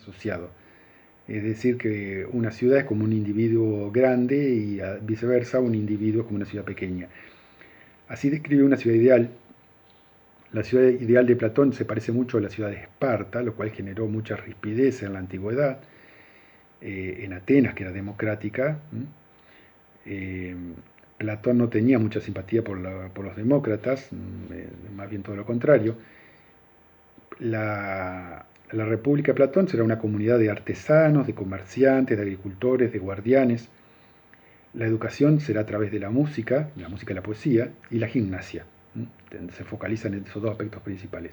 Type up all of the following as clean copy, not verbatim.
asociado. Es decir, que una ciudad es como un individuo grande y viceversa, un individuo es como una ciudad pequeña. Así describe una ciudad ideal. La ciudad ideal de Platón se parece mucho a la ciudad de Esparta, lo cual generó mucha rispidez en la antigüedad, en Atenas, que era democrática. Eh, Platón no tenía mucha simpatía por los demócratas, más bien todo lo contrario. La República de Platón será una comunidad de artesanos, de comerciantes, de agricultores, de guardianes. La educación será a través de la música y la poesía, y la gimnasia. Se focalizan en esos dos aspectos principales.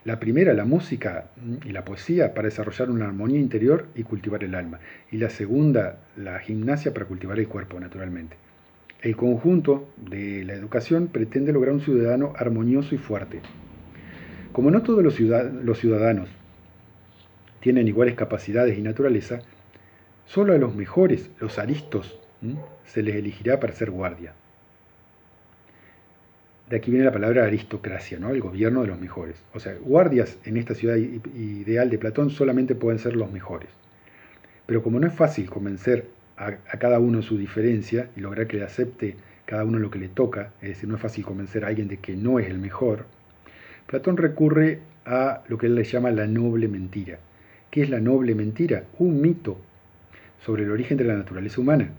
La primera, la música y la poesía, para desarrollar una armonía interior y cultivar el alma. Y la segunda, la gimnasia, para cultivar el cuerpo, naturalmente. El conjunto de la educación pretende lograr un ciudadano armonioso y fuerte. Como no todos los ciudadanos tienen iguales capacidades y naturaleza, solo a los mejores, los aristos, se les elegirá para ser guardia. De aquí viene la palabra aristocracia, ¿no? El gobierno de los mejores. O sea, guardias en esta ciudad ideal de Platón solamente pueden ser los mejores. Pero como no es fácil convencer a cada uno en su diferencia y lograr que le acepte cada uno lo que le toca, es decir, no es fácil convencer a alguien de que no es el mejor, Platón recurre a lo que él le llama la noble mentira. ¿Qué es la noble mentira? Un mito sobre el origen de la naturaleza humana.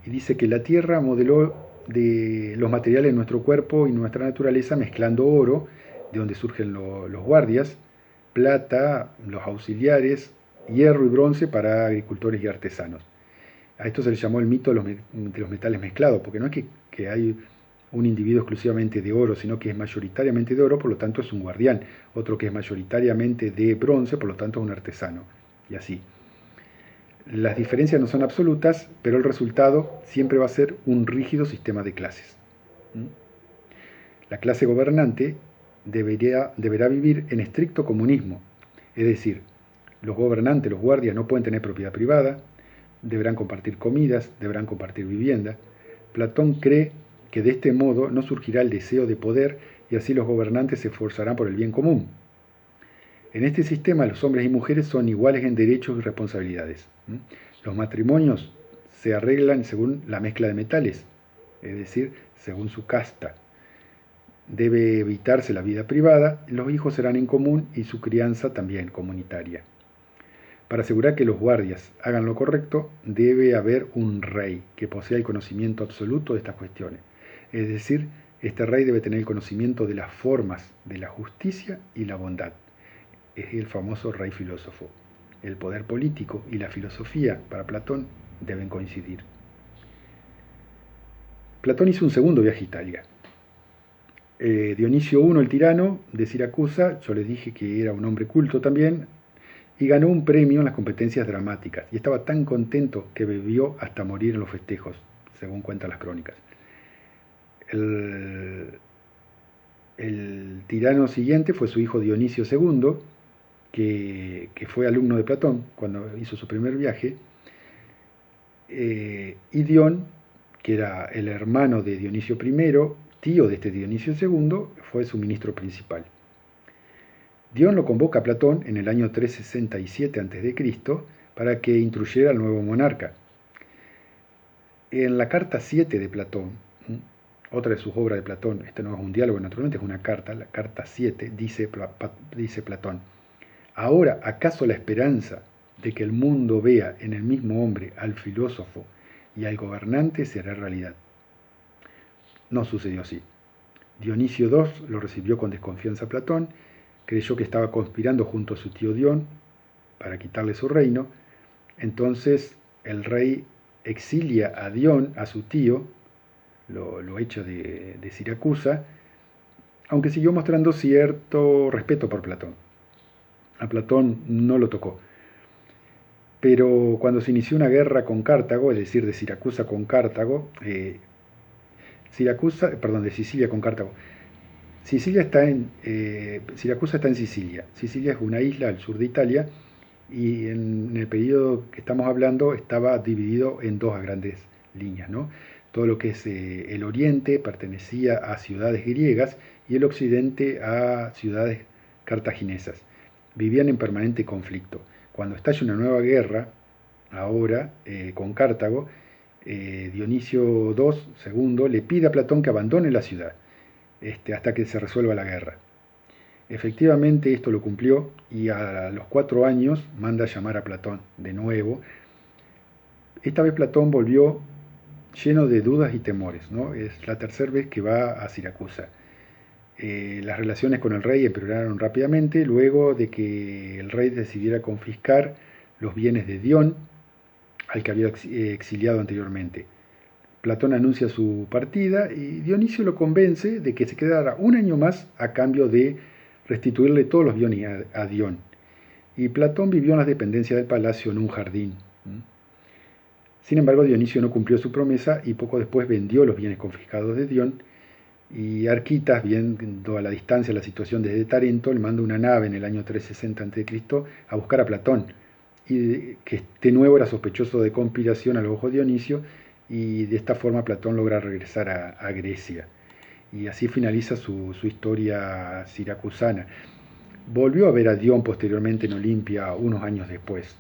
Y dice que la Tierra modeló de los materiales de nuestro cuerpo y nuestra naturaleza mezclando oro, de donde surgen los guardias, plata, los auxiliares, hierro y bronce para agricultores y artesanos. A esto se le llamó el mito de los metales mezclados, porque no es que hay un individuo exclusivamente de oro, sino que es mayoritariamente de oro, por lo tanto es un guardián, otro que es mayoritariamente de bronce, por lo tanto es un artesano, y así. Las diferencias no son absolutas, pero el resultado siempre va a ser un rígido sistema de clases. La clase gobernante deberá vivir en estricto comunismo, es decir, los gobernantes, los guardias, no pueden tener propiedad privada, deberán compartir comidas, deberán compartir vivienda. Platón cree que de este modo no surgirá el deseo de poder y así los gobernantes se esforzarán por el bien común. En este sistema los hombres y mujeres son iguales en derechos y responsabilidades. Los matrimonios se arreglan según la mezcla de metales, es decir, según su casta. Debe evitarse la vida privada, los hijos serán en común y su crianza también comunitaria. Para asegurar que los guardias hagan lo correcto, debe haber un rey que posea el conocimiento absoluto de estas cuestiones. Es decir, este rey debe tener el conocimiento de las formas de la justicia y la bondad. Es el famoso rey filósofo. El poder político y la filosofía, para Platón, deben coincidir. Platón hizo un segundo viaje a Italia. Dionisio I, el tirano de Siracusa, yo les dije que era un hombre culto también, y ganó un premio en las competencias dramáticas. Y estaba tan contento que bebió hasta morir en los festejos, según cuentan las crónicas. El tirano siguiente fue su hijo Dionisio II, que fue alumno de Platón cuando hizo su primer viaje, y Dion, que era el hermano de Dionisio I, tío de este Dionisio II, fue su ministro principal. Dion lo convoca a Platón en el año 367 a.C. para que instruyera al nuevo monarca. En la carta 7 de Platón, otra de sus obras de Platón, este no es un diálogo, naturalmente es una carta, la carta 7, dice Platón: ahora, ¿acaso la esperanza de que el mundo vea en el mismo hombre al filósofo y al gobernante será realidad? No sucedió así. Dionisio II lo recibió con desconfianza a Platón, creyó que estaba conspirando junto a su tío Dion para quitarle su reino. Entonces el rey exilia a Dion, a su tío, lo hecho de Siracusa, aunque siguió mostrando cierto respeto por Platón. A Platón no lo tocó. Pero cuando se inició una guerra con Cartago, es decir, de Siracusa con Cartago, de Sicilia con Cartago, Siracusa está en Sicilia. Sicilia es una isla al sur de Italia y en el periodo que estamos hablando estaba dividido en dos grandes líneas, ¿no? Todo lo que es el oriente pertenecía a ciudades griegas y el occidente a ciudades cartaginesas. Vivían en permanente conflicto. Cuando estalla una nueva guerra, ahora con Cartago, Dionisio II le pide a Platón que abandone la ciudad hasta que se resuelva la guerra. Efectivamente esto lo cumplió y a los 4 años manda a llamar a Platón de nuevo. Esta vez Platón volvió lleno de dudas y temores, ¿no? Es la tercera vez que va a Siracusa. Las relaciones con el rey empeoraron rápidamente luego de que el rey decidiera confiscar los bienes de Dion, al que había exiliado anteriormente. Platón anuncia su partida y Dionisio lo convence de que se quedara un año más a cambio de restituirle todos los bienes a Dion. Y Platón vivió en las dependencias del palacio en un jardín. Sin embargo, Dionisio no cumplió su promesa y poco después vendió los bienes confiscados de Dion. Y Arquitas, viendo a la distancia la situación desde Tarento, le manda una nave en el año 360 a.C. a buscar a Platón, y que de nuevo era sospechoso de conspiración a los ojos de Dionisio, y de esta forma Platón logra regresar a Grecia. Y así finaliza su historia siracusana. Volvió a ver a Dion posteriormente en Olimpia unos años después,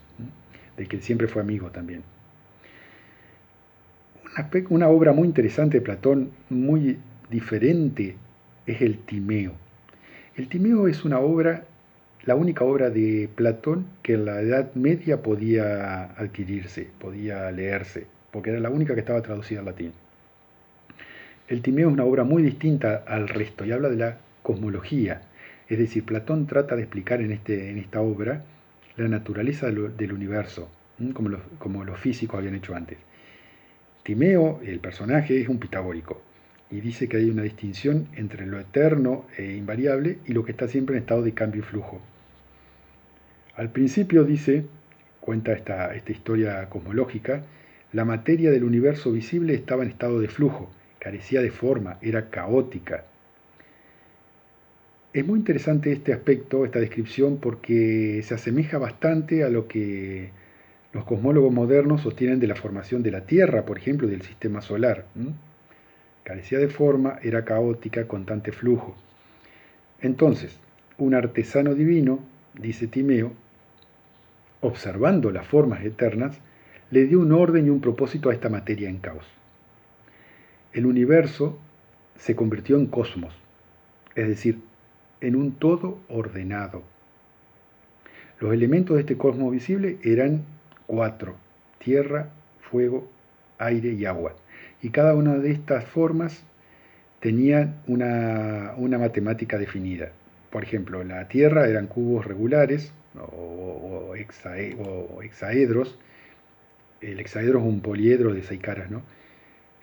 del que siempre fue amigo también. Una obra muy interesante de Platón, muy diferente, es el Timeo. El Timeo es una obra, la única obra de Platón que en la Edad Media podía adquirirse, podía leerse, porque era la única que estaba traducida al latín. El Timeo es una obra muy distinta al resto y habla de la cosmología, es decir, Platón trata de explicar en esta obra la naturaleza del universo, como los físicos habían hecho antes. Timeo, el personaje, es un pitagórico y dice que hay una distinción entre lo eterno e invariable y lo que está siempre en estado de cambio y flujo. Al principio cuenta esta historia cosmológica, la materia del universo visible estaba en estado de flujo, carecía de forma, era caótica. Es muy interesante este aspecto, esta descripción, porque se asemeja bastante a lo que los cosmólogos modernos sostienen de la formación de la Tierra, por ejemplo, del sistema solar. Carecía de forma, era caótica, constante flujo. Entonces, un artesano divino, dice Timeo, observando las formas eternas, le dio un orden y un propósito a esta materia en caos. El universo se convirtió en cosmos, es decir, en un todo ordenado. Los elementos de este cosmos visible eran 4: tierra, fuego, aire y agua. Y cada una de estas formas tenía una matemática definida. Por ejemplo, la tierra eran cubos regulares o hexaedros. El hexaedro es un poliedro de 6 caras, ¿no?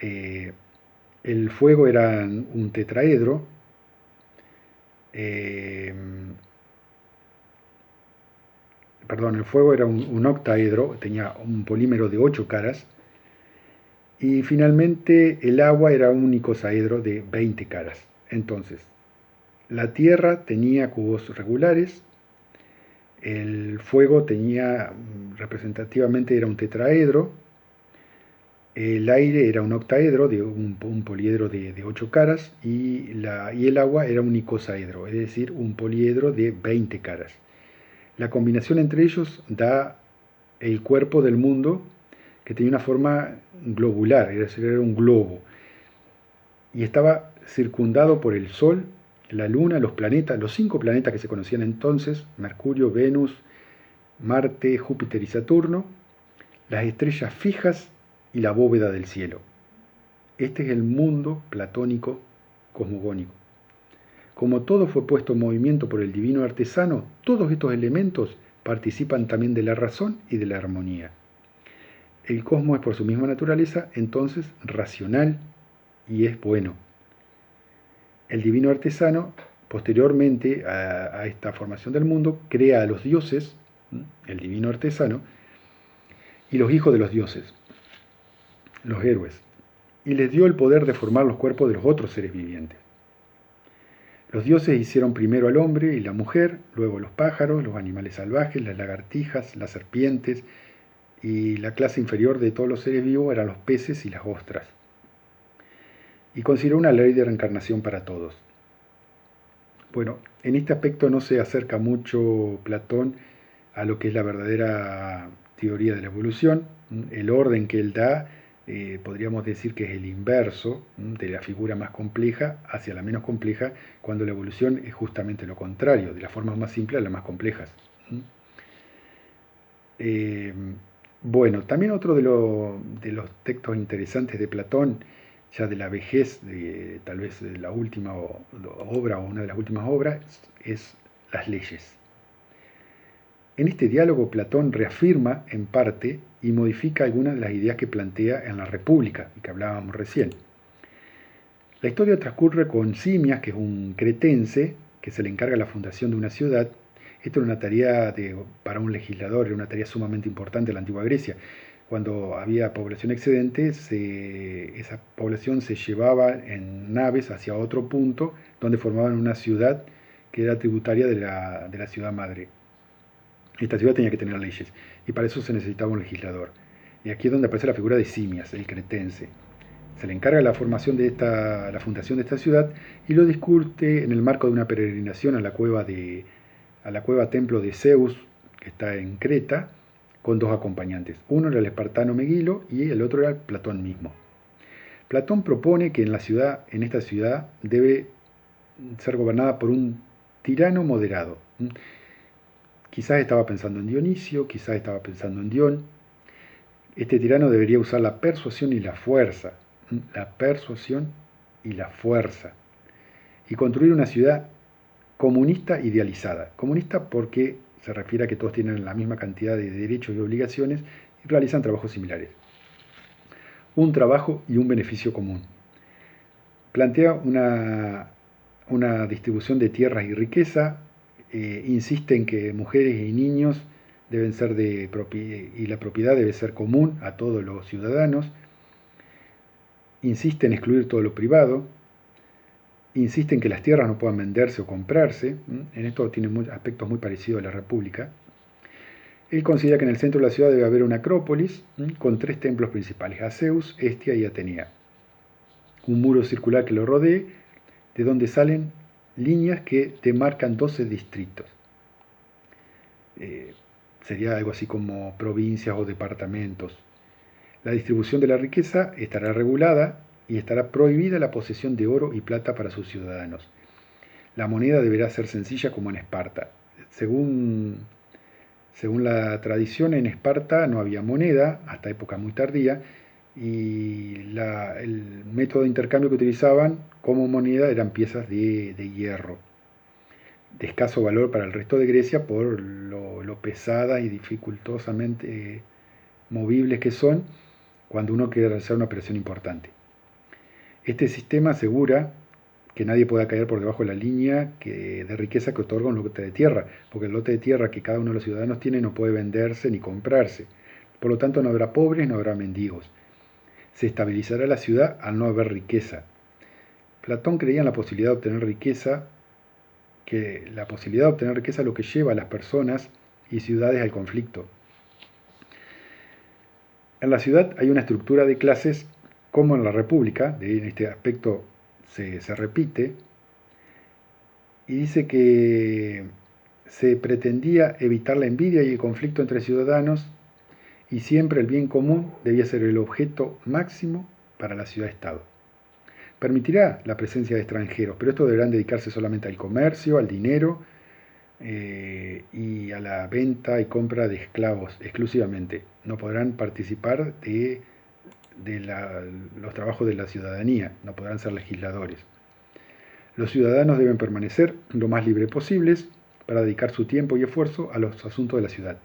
El fuego era un tetraedro. El fuego era un octaedro, tenía un polímero de 8 caras. Y finalmente el agua era un icosaedro de 20 caras. Entonces, la tierra tenía cubos regulares, el fuego tenía, representativamente era un tetraedro, el aire era un octaedro, de un poliedro de 8 caras, y el agua era un icosaedro, es decir, un poliedro de 20 caras. La combinación entre ellos da el cuerpo del mundo, que tenía una forma globular, es decir, era un globo, y estaba circundado por el Sol, la Luna, los planetas, los 5 planetas que se conocían entonces: Mercurio, Venus, Marte, Júpiter y Saturno, las estrellas fijas y la bóveda del cielo. Este es el mundo platónico cosmogónico. Como todo fue puesto en movimiento por el divino artesano, todos estos elementos participan también de la razón y de la armonía. El cosmos es por su misma naturaleza, entonces, racional y es bueno. El divino artesano, posteriormente a esta formación del mundo, crea a los dioses, el divino artesano, y los hijos de los dioses, los héroes, y les dio el poder de formar los cuerpos de los otros seres vivientes. Los dioses hicieron primero al hombre y la mujer, luego los pájaros, los animales salvajes, las lagartijas, las serpientes, y la clase inferior de todos los seres vivos eran los peces y las ostras. Y consideró una ley de reencarnación para todos. Bueno, en este aspecto no se acerca mucho Platón a lo que es la verdadera teoría de la evolución. El orden que él da, podríamos decir que es el inverso de la figura más compleja hacia la menos compleja, cuando la evolución es justamente lo contrario, de las formas más simples a las más complejas. Eh, bueno, también otro de los textos interesantes de Platón, ya de la vejez, tal vez de la última obra o una de las últimas obras, es Las leyes. En este diálogo Platón reafirma en parte y modifica algunas de las ideas que plantea en la República y que hablábamos recién. La historia transcurre con Simias, que es un cretense que se le encarga la fundación de una ciudad. Esto era una tarea para un legislador, era una tarea sumamente importante en la antigua Grecia. Cuando había población excedente, esa población se llevaba en naves hacia otro punto donde formaban una ciudad que era tributaria de la ciudad madre. Esta ciudad tenía que tener leyes y para eso se necesitaba un legislador. Y aquí es donde aparece la figura de Simias, el cretense. Se le encarga la fundación de esta ciudad y lo discute en el marco de una peregrinación a la cueva templo de Zeus, que está en Creta, con dos acompañantes. Uno era el espartano Megilo y el otro era Platón mismo. Platón propone que en esta ciudad debe ser gobernada por un tirano moderado. Quizás estaba pensando en Dionisio, quizás estaba pensando en Dion. Este tirano debería usar la persuasión y la fuerza. La persuasión y la fuerza. Y construir una ciudad comunista idealizada. Comunista porque se refiere a que todos tienen la misma cantidad de derechos y obligaciones y realizan trabajos similares. Un trabajo y un beneficio común. Plantea una distribución de tierras y riqueza, insiste en que mujeres y niños deben ser y la propiedad debe ser común a todos los ciudadanos, insiste en excluir todo lo privado, insiste en que las tierras no puedan venderse o comprarse, en esto tiene aspectos muy parecidos a la República. Él considera que en el centro de la ciudad debe haber una acrópolis con 3 templos principales, a Zeus, Hestia y Atenea. Un muro circular que lo rodee, de donde salen líneas que demarcan 12 distritos. Sería algo así como provincias o departamentos. La distribución de la riqueza estará regulada y estará prohibida la posesión de oro y plata para sus ciudadanos. La moneda deberá ser sencilla como en Esparta. Según la tradición, en Esparta no había moneda hasta época muy tardía y el método de intercambio que utilizaban como moneda eran piezas de hierro, de escaso valor para el resto de Grecia por lo pesada y dificultosamente movibles que son cuando uno quiere realizar una operación importante. Este sistema asegura que nadie pueda caer por debajo de la línea de riqueza que otorga un lote de tierra, porque el lote de tierra que cada uno de los ciudadanos tiene no puede venderse ni comprarse. Por lo tanto, no habrá pobres, no habrá mendigos. Se estabilizará la ciudad al no haber riqueza. Platón creía en la posibilidad de obtener riqueza, que la posibilidad de obtener riqueza es lo que lleva a las personas y ciudades al conflicto. En la ciudad hay una estructura de clases como en la República, en este aspecto se repite, y dice que se pretendía evitar la envidia y el conflicto entre ciudadanos y siempre el bien común debía ser el objeto máximo para la ciudad-estado. Permitirá la presencia de extranjeros, pero estos deberán dedicarse solamente al comercio, al dinero y a la venta y compra de esclavos exclusivamente. No podrán participar de los trabajos de la ciudadanía, no podrán ser legisladores. Los ciudadanos deben permanecer lo más libres posibles para dedicar su tiempo y esfuerzo a los asuntos de la ciudad.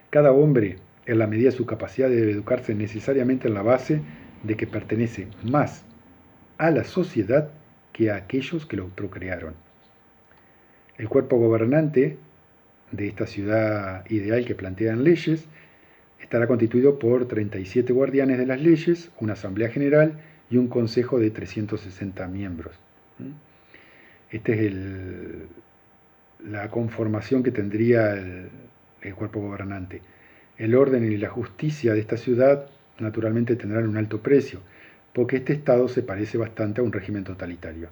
Cada hombre, en la medida de su capacidad, debe educarse necesariamente en la base de que pertenece más a la sociedad que a aquellos que lo procrearon. El cuerpo gobernante de esta ciudad ideal que plantean leyes estará constituido por 37 guardianes de las leyes, una asamblea general y un consejo de 360 miembros. Esta es la conformación que tendría el cuerpo gobernante. El orden y la justicia de esta ciudad naturalmente tendrán un alto precio, porque este estado se parece bastante a un régimen totalitario.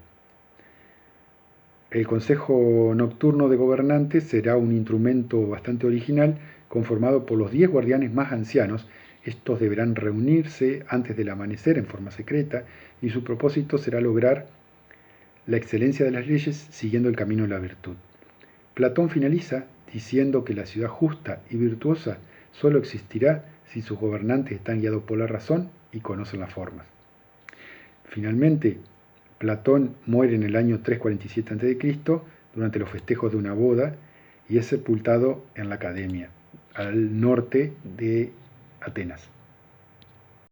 El Consejo Nocturno de Gobernantes será un instrumento bastante original conformado por los 10 guardianes más ancianos. Estos deberán reunirse antes del amanecer en forma secreta y su propósito será lograr la excelencia de las leyes siguiendo el camino de la virtud. Platón finaliza diciendo que la ciudad justa y virtuosa solo existirá si sus gobernantes están guiados por la razón y conocen las formas. Finalmente, Platón muere en el año 347 a.C. durante los festejos de una boda y es sepultado en la Academia, al norte de Atenas.